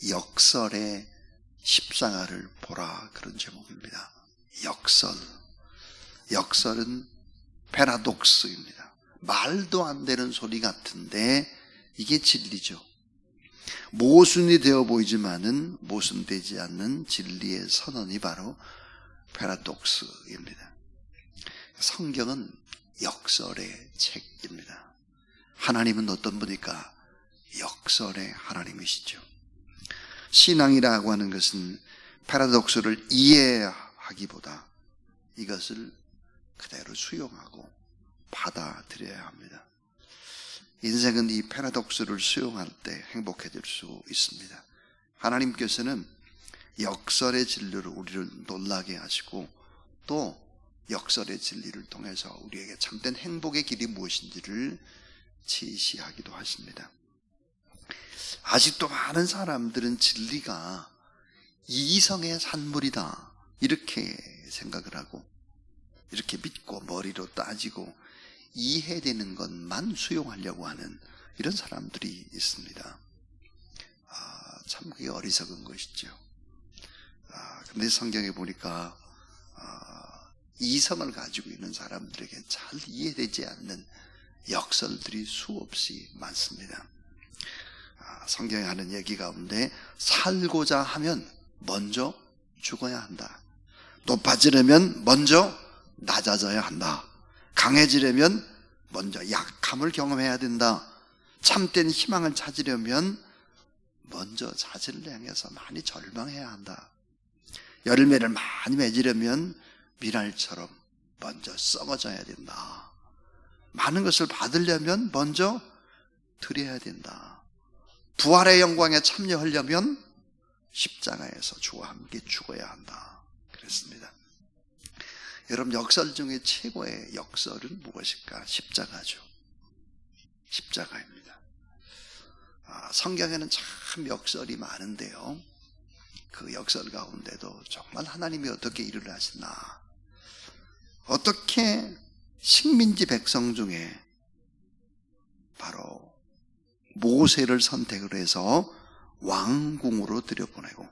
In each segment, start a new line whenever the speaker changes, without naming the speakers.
역설의 십자가를 보라, 그런 제목입니다. 역설은 패러독스입니다. 말도 안 되는 소리 같은데 이게 진리죠. 모순이 되어 보이지만은 모순되지 않는 진리의 선언이 바로 패러독스입니다. 성경은 역설의 책입니다. 하나님은 어떤 분일까? 역설의 하나님이시죠. 신앙이라고 하는 것은 패러독스를 이해하기보다 이것을 그대로 수용하고 받아들여야 합니다. 인생은 이 패러독스를 수용할 때 행복해질 수 있습니다. 하나님께서는 역설의 진리로 우리를 놀라게 하시고 또 역설의 진리를 통해서 우리에게 참된 행복의 길이 무엇인지를 지시하기도 하십니다. 아직도 많은 사람들은 진리가 이성의 산물이다 이렇게 생각을 하고 이렇게 믿고 머리로 따지고 이해되는 것만 수용하려고 하는 이런 사람들이 있습니다. 참 그게 어리석은 것이죠. 근데 성경에 보니까 이성을 가지고 있는 사람들에게 잘 이해되지 않는 역설들이 수없이 많습니다. 성경에 하는 얘기 가운데 살고자 하면 먼저 죽어야 한다. 높아지려면 먼저 낮아져야 한다. 강해지려면 먼저 약함을 경험해야 된다. 참된 희망을 찾으려면 먼저 자신을 향해서 많이 절망해야 한다. 열매를 많이 맺으려면 미랄처럼 먼저 썩어져야 된다. 많은 것을 받으려면 먼저 드려야 된다. 부활의 영광에 참여하려면 십자가에서 주와 함께 죽어야 한다. 그랬습니다. 여러분, 역설 중에 최고의 역설은 무엇일까? 십자가죠. 십자가입니다. 성경에는 참 역설이 많은데요, 그 역설 가운데도 정말 하나님이 어떻게 일을 하시나, 어떻게 식민지 백성 중에 바로 모세를 선택을 해서 왕궁으로 들여보내고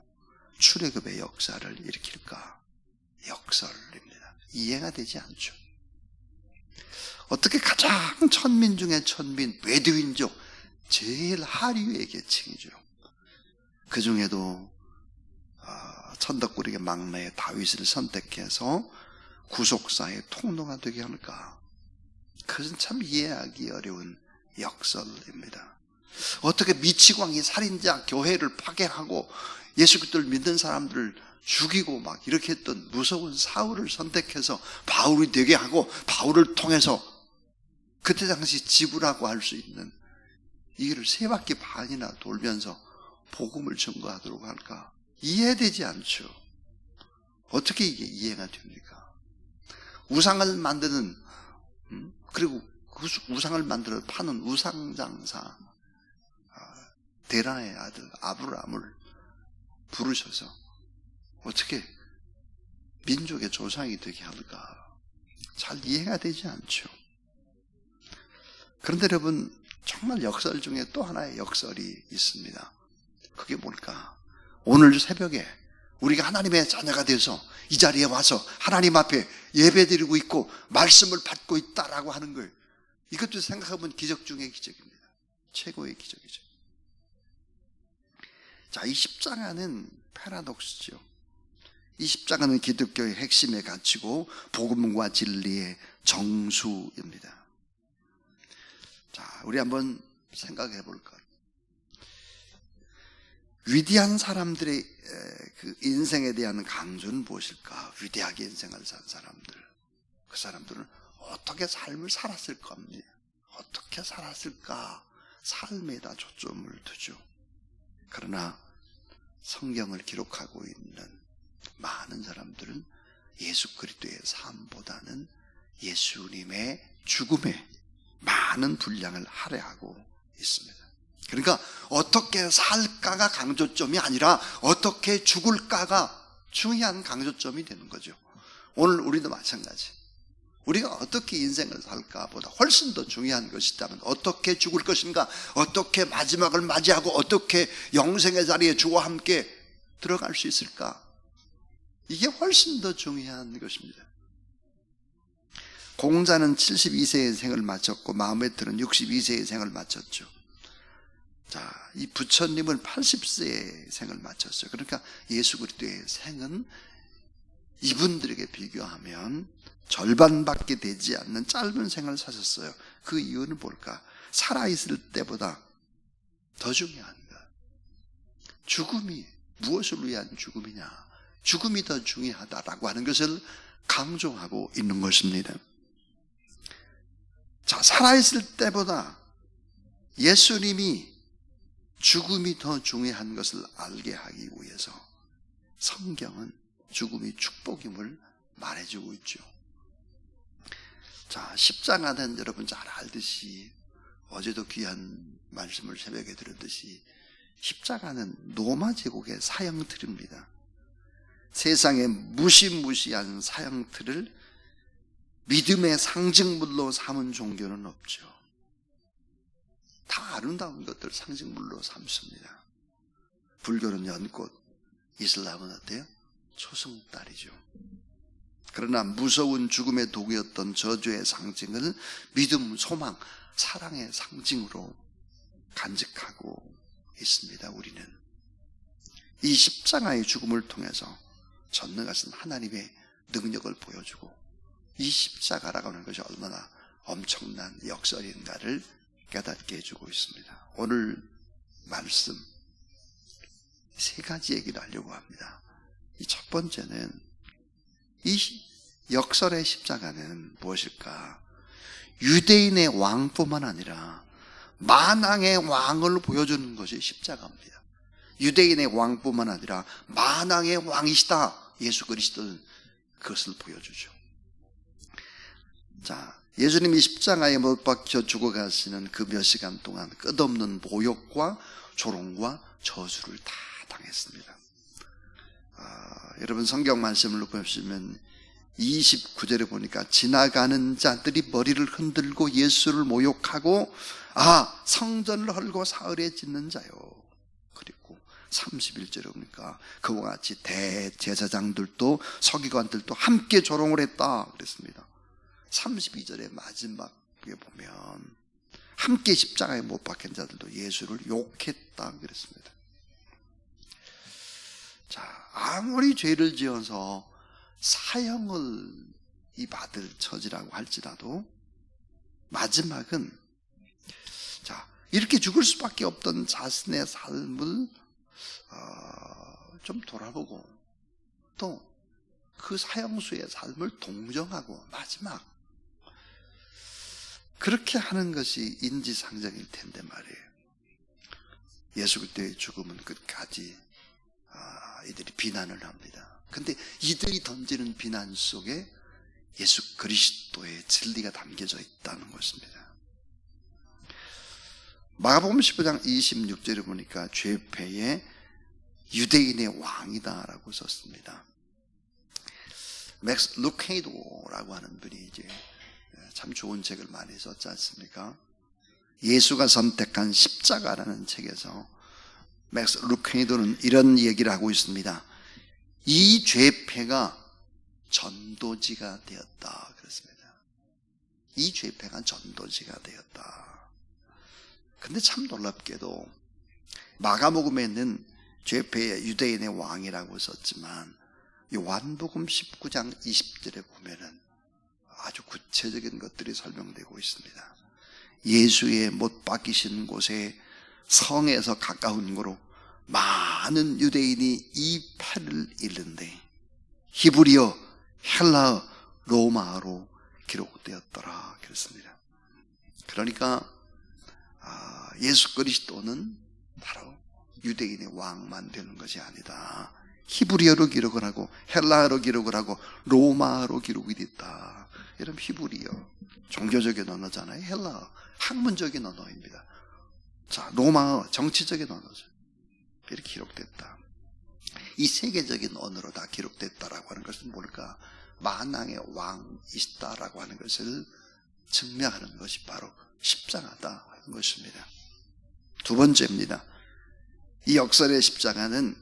출애굽의 역사를 일으킬까? 역설입니다. 이해가 되지 않죠. 어떻게 가장 천민 중에 천민, 베두인족, 제일 하류의 계층이죠. 그 중에도 천덕꾸러기 막내 다윗을 선택해서 구속사의 통로가 되게 할까? 그것은 참 이해하기 어려운 역설입니다. 어떻게 미치광이 살인자 교회를 파괴하고 예수 그리스도를 믿는 사람들을 죽이고 막 이렇게 했던 무서운 사울을 선택해서 바울이 되게 하고 바울을 통해서 그때 당시 지구라고 할 수 있는 이 길을 3바퀴 반이나 돌면서 복음을 증거하도록 할까? 이해되지 않죠. 어떻게 이게 이해가 됩니까? 우상을 만드는, 그리고 그 우상을 만들어 파는 우상장사 데라의 아들 아브라함을 부르셔서 어떻게 민족의 조상이 되게 할까? 잘 이해가 되지 않죠. 그런데 여러분, 정말 역설 중에 또 하나의 역설이 있습니다. 그게 뭘까? 오늘 새벽에 우리가 하나님의 자녀가 되어서 이 자리에 와서 하나님 앞에 예배드리고 있고 말씀을 받고 있다라고 하는 걸, 이것도 생각해보면 기적 중의 기적입니다. 최고의 기적이죠. 자, 이 십자가는 패러독스죠. 이 십자가는 기독교의 핵심의 가치고 복음과 진리의 정수입니다. 자, 우리 한번 생각해 볼까요? 위대한 사람들의 그 인생에 대한 강조는 무엇일까? 위대하게 인생을 산 사람들, 그 사람들은 어떻게 삶을 살았을 겁니다. 어떻게 살았을까? 삶에다 초점을 두죠. 그러나 성경을 기록하고 있는 많은 사람들은 예수 그리스도의 삶보다는 예수님의 죽음에 많은 분량을 할애하고 있습니다. 그러니까 어떻게 살까가 강조점이 아니라 어떻게 죽을까가 중요한 강조점이 되는 거죠. 오늘 우리도 마찬가지. 우리가 어떻게 인생을 살까 보다 훨씬 더 중요한 것이 있다면 어떻게 죽을 것인가, 어떻게 마지막을 맞이하고 어떻게 영생의 자리에 주와 함께 들어갈 수 있을까, 이게 훨씬 더 중요한 것입니다. 공자는 72세의 생을 마쳤고 마호메트는 62세의 생을 마쳤죠. 자, 이 부처님은 80세의 생을 마쳤어요. 그러니까 예수 그리스도의 생은 이분들에게 비교하면 절반밖에 되지 않는 짧은 생을 사셨어요. 그 이유는 뭘까? 살아있을 때보다 더 중요한 것. 죽음이 무엇을 위한 죽음이냐? 죽음이 더 중요하다라고 하는 것을 강조하고 있는 것입니다. 자, 살아있을 때보다 예수님이 죽음이 더 중요한 것을 알게 하기 위해서 성경은 죽음이 축복임을 말해주고 있죠. 자, 십자가는 여러분 잘 알듯이, 어제도 귀한 말씀을 새벽에 들었듯이, 십자가는 로마 제국의 사형틀입니다. 세상의 무시무시한 사형틀을 믿음의 상징물로 삼은 종교는 없죠. 다 아름다운 것들 상징물로 삼습니다. 불교는 연꽃, 이슬람은 어때요? 초승달이죠. 그러나 무서운 죽음의 도구였던 저주의 상징을 믿음, 소망, 사랑의 상징으로 간직하고 있습니다. 우리는 이 십자가의 죽음을 통해서 전능하신 하나님의 능력을 보여주고, 이 십자가라고 하는 것이 얼마나 엄청난 역설인가를 깨닫게 해주고 있습니다. 오늘 말씀 세 가지 얘기를 하려고 합니다. 이 첫 번째는, 이 역설의 십자가는 무엇일까? 유대인의 왕뿐만 아니라 만왕의 왕을 보여주는 것이 십자가입니다. 유대인의 왕뿐만 아니라 만왕의 왕이시다, 예수 그리스도는 그것을 보여주죠. 자, 예수님이 십자가에 못 박혀 죽어가시는 그 몇 시간 동안 끝없는 모욕과 조롱과 저주를 다 당했습니다. 여러분 성경 말씀을 보시면 29절에 보니까 지나가는 자들이 머리를 흔들고 예수를 모욕하고, 성전을 헐고 사흘에 짓는 자요. 그리고 31절에 보니까 그와 같이 대제사장들도 서기관들도 함께 조롱을 했다 그랬습니다. 32절의 마지막에 보면 함께 십자가에 못 박힌 자들도 예수를 욕했다 그랬습니다. 자, 아무리 죄를 지어서 사형을 받을 처지라고 할지라도 마지막은, 자, 이렇게 죽을 수밖에 없던 자신의 삶을 좀 돌아보고 또 그 사형수의 삶을 동정하고 마지막 그렇게 하는 것이 인지상정일 텐데 말이에요. 예수 그리스도의 죽음은 끝까지 이들이 비난을 합니다. 근데 이들이 던지는 비난 속에 예수 그리스도의 진리가 담겨져 있다는 것입니다. 마가복음 15장 26절에 보니까 죄패의 유대인의 왕이다라고 썼습니다. 맥스 루케이도라고 하는 분이 이제 참 좋은 책을 많이 썼지 않습니까? 예수가 선택한 십자가라는 책에서 맥스 루케이도는 이런 얘기를 하고 있습니다. 이 죄패가 전도지가 되었다 그랬습니다. 이 죄패가 전도지가 되었다. 근데 참 놀랍게도 마가복음에는 죄패의 유대인의 왕이라고 썼지만 요한복음 19장 20절에 보면은 아주 구체적인 것들이 설명되고 있습니다. 예수의 못 박히신 곳에 성에서 가까운 곳으로 많은 유대인이 이 패를 읽는데 히브리어, 헬라어, 로마어로 기록되었더라 그랬습니다. 그러니까 예수 그리스도는 바로 유대인의 왕만 되는 것이 아니다. 히브리어로 기록을 하고 헬라어로 기록을 하고 로마어로 기록이 됐다. 여러분 히브리어 종교적인 언어잖아요. 헬라어 학문적인 언어입니다. 자, 로마어 정치적인 언어죠. 이렇게 기록됐다. 이 세계적인 언어로 다 기록됐다라고 하는 것은 뭘까? 만왕의 왕이시다라고 하는 것을 증명하는 것이 바로 십자가다 하는 것입니다. 두 번째입니다. 이 역설의 십자가는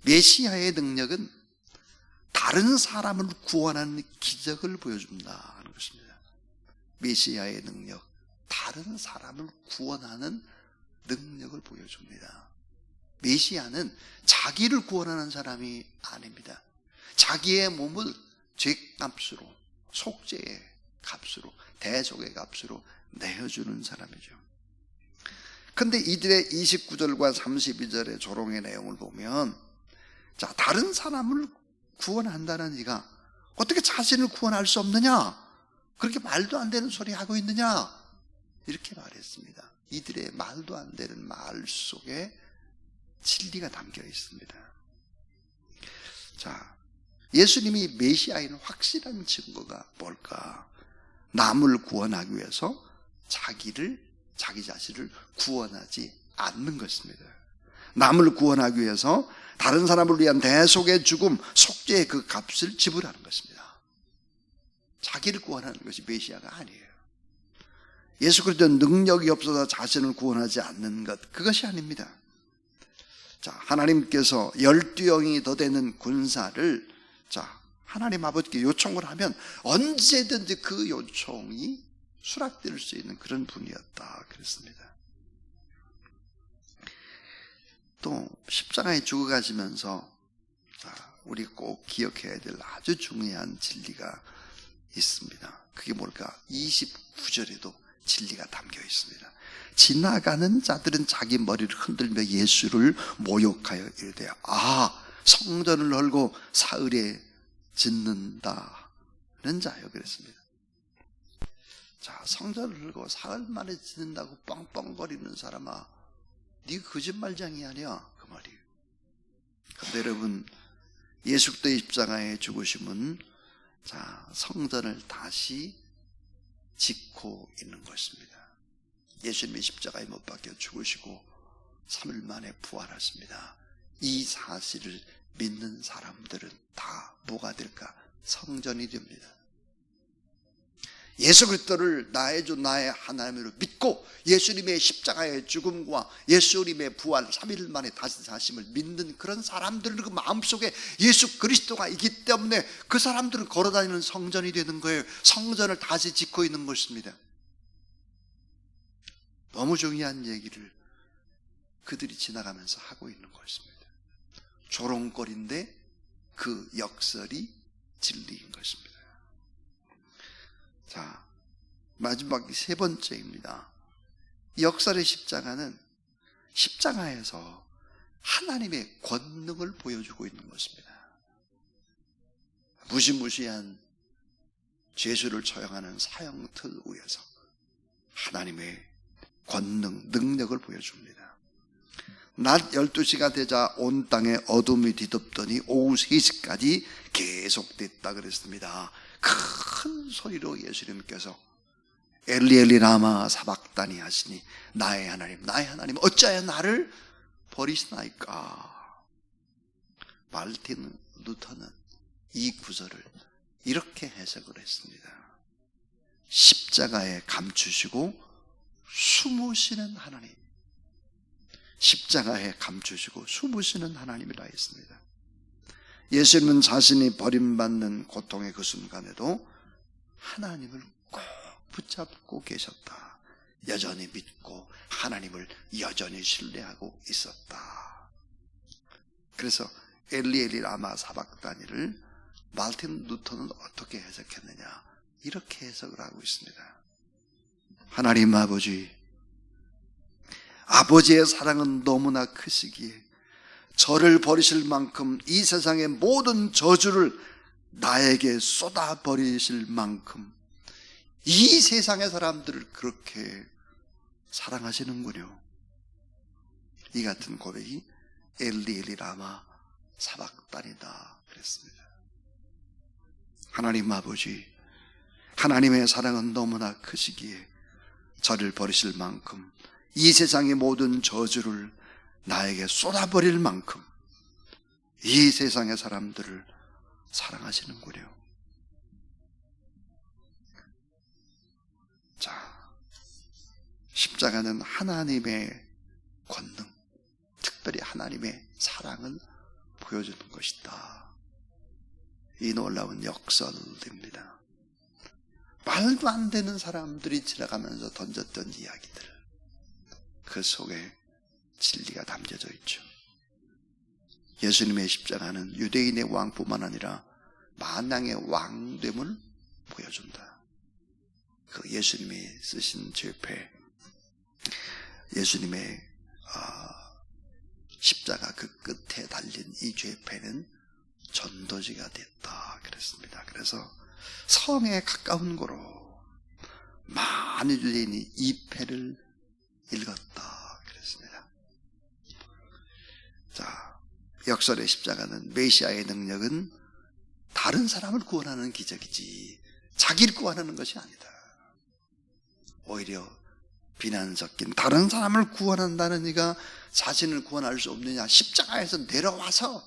메시아의 능력은 다른 사람을 구원하는 기적을 보여준다 하는 것입니다. 메시아의 능력, 다른 사람을 구원하는 능력을 보여줍니다. 메시아는 자기를 구원하는 사람이 아닙니다. 자기의 몸을 죄값으로, 속죄의 값으로, 대속의 값으로 내어주는 사람이죠. 근데 이들의 29절과 32절의 조롱의 내용을 보면, 자, 다른 사람을 구원한다는 네가 어떻게 자신을 구원할 수 없느냐? 그렇게 말도 안 되는 소리 하고 있느냐? 이렇게 말했습니다. 이들의 말도 안 되는 말 속에 진리가 담겨 있습니다. 자, 예수님이 메시아인 확실한 증거가 뭘까? 남을 구원하기 위해서 자기 자신을 구원하지 않는 것입니다. 남을 구원하기 위해서 다른 사람을 위한 대속의 죽음, 속죄의 그 값을 지불하는 것입니다. 자기를 구원하는 것이 메시아가 아니에요. 예수 그리스도는 능력이 없어서 자신을 구원하지 않는 것, 그것이 아닙니다. 자, 하나님께서 12영이 더 되는 군사를, 자, 하나님 아버지께 요청을 하면 언제든지 그 요청이 수락될 수 있는 그런 분이었다 그랬습니다. 또 십자가에 죽어가시면서, 자, 우리 꼭 기억해야 될 아주 중요한 진리가 있습니다. 그게 뭘까? 29절에도 진리가 담겨 있습니다. 지나가는 자들은 자기 머리를 흔들며 예수를 모욕하여 이르되, 아, 성전을 헐고 사흘에 짓는다는 자요 그랬습니다. 자, 성전을 헐고 사흘 만에 짓는다고 뻥뻥거리는 사람아, 네가 거짓말장이 아니야, 그 말이에요. 그런데 여러분, 예수 그리스도의 십자가에 죽으심은, 자, 성전을 다시 짓고 있는 것입니다. 예수님이 십자가에 못 박혀 죽으시고 3일 만에 부활하십니다. 이 사실을 믿는 사람들은 다 뭐가 될까? 성전이 됩니다. 예수 그리스도를 나의 주 나의 하나님으로 믿고 예수님의 십자가의 죽음과 예수님의 부활 3일 만에 다시 사심을 믿는 그런 사람들은 그 마음속에 예수 그리스도가 있기 때문에 그 사람들은 걸어다니는 성전이 되는 거예요. 성전을 다시 짓고 있는 것입니다. 너무 중요한 얘기를 그들이 지나가면서 하고 있는 것입니다. 조롱거리인데 그 역설이 진리인 것입니다. 자, 마지막 세 번째입니다. 역설의 십자가는 십자가에서 하나님의 권능을 보여주고 있는 것입니다. 무시무시한 죄수를 처형하는 사형틀 위에서 하나님의 권능, 능력을 보여줍니다. 낮 12시가 되자 온 땅에 어둠이 뒤덮더니 오후 3시까지 계속됐다 그랬습니다. 큰 소리로 예수님께서 엘리 엘리 라마 사박다니 하시니 나의 하나님 어찌하여 나를 버리시나이까. 말틴 루터는 이 구절을 이렇게 해석을 했습니다. 십자가에 감추시고 숨으시는 하나님, 십자가에 감추시고 숨으시는 하나님이라 했습니다. 예수님은 자신이 버림받는 고통의 그 순간에도 하나님을 꼭 붙잡고 계셨다. 여전히 믿고 하나님을 여전히 신뢰하고 있었다. 그래서 엘리 엘리 라마 사박다니를 말틴 루터는 어떻게 해석했느냐, 이렇게 해석을 하고 있습니다. 하나님 아버지의 사랑은 너무나 크시기에 저를 버리실 만큼 이 세상의 모든 저주를 나에게 쏟아버리실 만큼 이 세상의 사람들을 그렇게 사랑하시는군요. 이 같은 고백이 엘리 엘리 라마 사박단이다 그랬습니다. 하나님 아버지, 하나님의 사랑은 너무나 크시기에 저를 버리실 만큼 이 세상의 모든 저주를 나에게 쏟아버릴 만큼 이 세상의 사람들을 사랑하시는군요. 십자가는 하나님의 권능, 특별히 하나님의 사랑을 보여주는 것이다. 이 놀라운 역설입니다. 말도 안 되는 사람들이 지나가면서 던졌던 이야기들, 그 속에 진리가 담겨져 있죠. 예수님의 십자가는 유대인의 왕뿐만 아니라 만왕의 왕됨을 보여준다. 그 예수님이 쓰신 죄패, 예수님의 십자가 그 끝에 달린 이 죄패는 전도지가 됐다 그랬습니다. 그래서 성에 가까운 곳으로 많은 유대인이 이 패를 읽었다 그랬습니다. 자, 역설의 십자가는 메시아의 능력은 다른 사람을 구원하는 기적이지 자기를 구원하는 것이 아니다. 오히려 비난 섞인 다른 사람을 구원한다는 이가 자신을 구원할 수 없느냐, 십자가에서 내려와서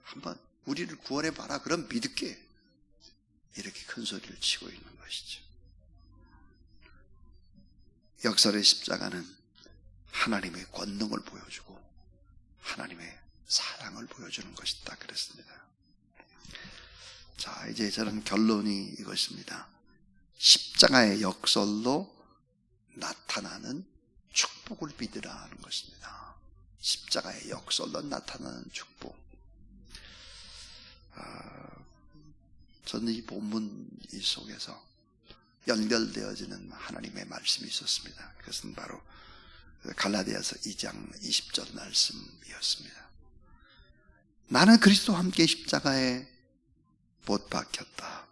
한번 우리를 구원해봐라, 그럼 믿을게, 이렇게 큰 소리를 치고 있는 것이죠. 역설의 십자가는 하나님의 권능을 보여주고 하나님의 사랑을 보여주는 것이다 그랬습니다. 자, 이제 저는 결론이 이것입니다. 십자가의 역설로 나타나는 축복을 믿으라 하는 것입니다. 십자가의 역설로 나타나는 축복. 저는 이 본문 이 속에서 연결되어지는 하나님의 말씀이 있었습니다. 그것은 바로 갈라디아서 2장 20절 말씀이었습니다. 나는 그리스도와 함께 십자가에 못 박혔다.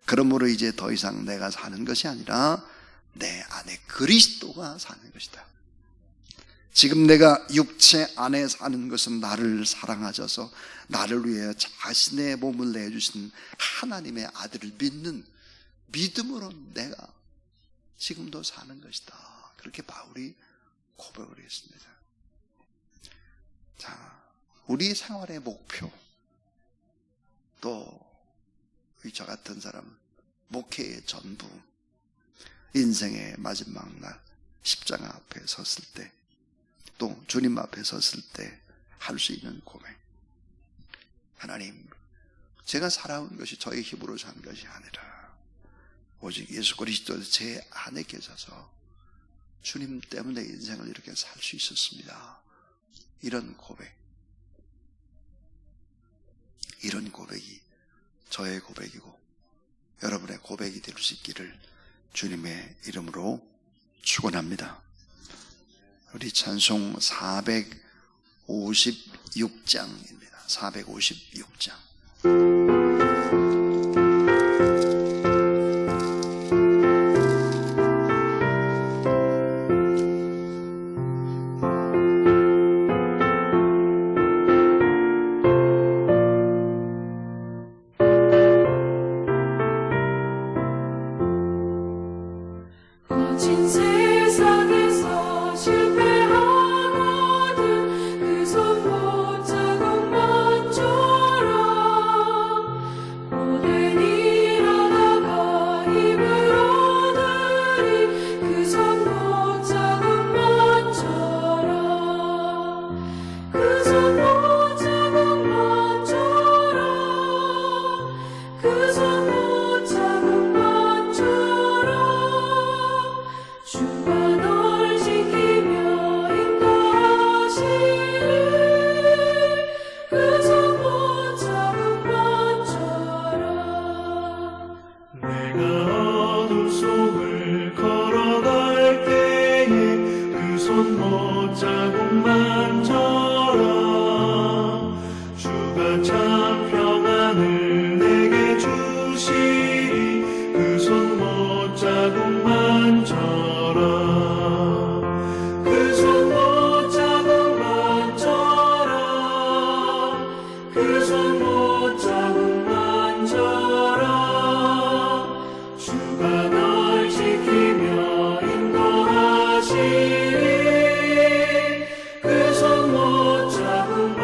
그러므로 이제 더 이상 내가 사는 것이 아니라 내 안에 그리스도가 사는 것이다. 지금 내가 육체 안에 사는 것은 나를 사랑하셔서 나를 위해 자신의 몸을 내주신 하나님의 아들을 믿는 믿음으로 내가 지금도 사는 것이다. 그렇게 바울이 고백을 했습니다. 자, 우리 생활의 목표, 또 저 같은 사람은 목회의 전부, 인생의 마지막 날 십자가 앞에 섰을 때, 또 주님 앞에 섰을 때 할 수 있는 고백. 하나님, 제가 살아온 것이 저의 힘으로 산 것이 아니라 오직 예수 그리스도 제 안에 계셔서 주님 때문에 인생을 이렇게 살 수 있었습니다. 이런 고백, 이런 고백이 저의 고백이고 여러분의 고백이 될 수 있기를 주님의 이름으로 축원합니다. 우리 찬송 456장입니다. 456장.
거친 세상에서 실패하거든 그 손 못 잡은 것처럼 고된 일하다가 힘을 얻으리 그 손 못 잡은 것처럼 그 손 못 잡은 것처럼 그 손 못 잡은 것처럼 주가 널 지키며 인도하시리 그 손 못 잡은 것처럼
내가 어둠 속을 걸어갈 때에 그 손 못 자국만처럼 주가 참 평안을 내게 주시리 그 손 못 자국만처럼 그 손 못 자국만처럼 그 손 못 자국만처럼 주가 널 지키며 인도하시리 그 손 못 자국만처럼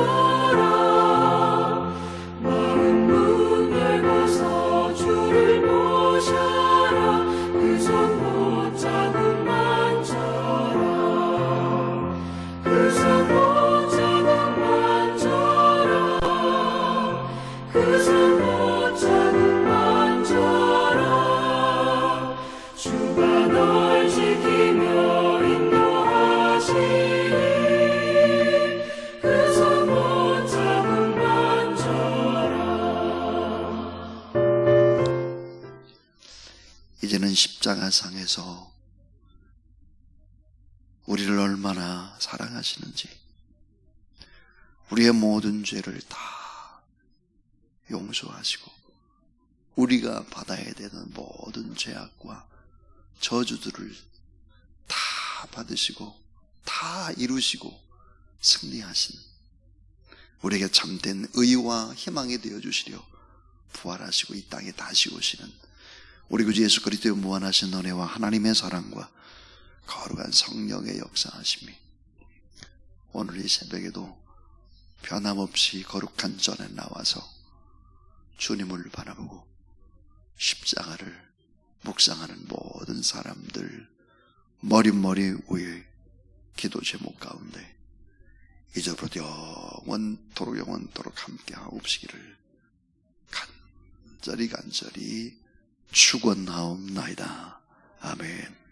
만져라 마음 문 열고서 주를 모셔라 그 손 못자국 만져라 그 손 못자국 만져라 그 손 못자국 만져라 주가 널 지키며 인도하시니 그 손 못자국 만져라.
이제는 십자가상에서 우리를 얼마나 사랑하시는지, 우리의 모든 죄를 다 용서하시고 우리가 받아야 되는 모든 죄악과 저주들을 다 받으시고 다 이루시고 승리하신, 우리에게 참된 의와 희망이 되어주시려 부활하시고 이 땅에 다시 오시는 우리 구주 예수 그리스도의 무한하신 은혜와 하나님의 사랑과 거룩한 성령의 역사하심이 오늘 이 새벽에도 변함없이 거룩한 전에 나와서 주님을 바라보고 십자가를 묵상하는 모든 사람들 머릿머리 위에 기도 제목 가운데 이제부터 영원토록 함께 하옵시기를 간절히 축원하옵나이다. 아멘.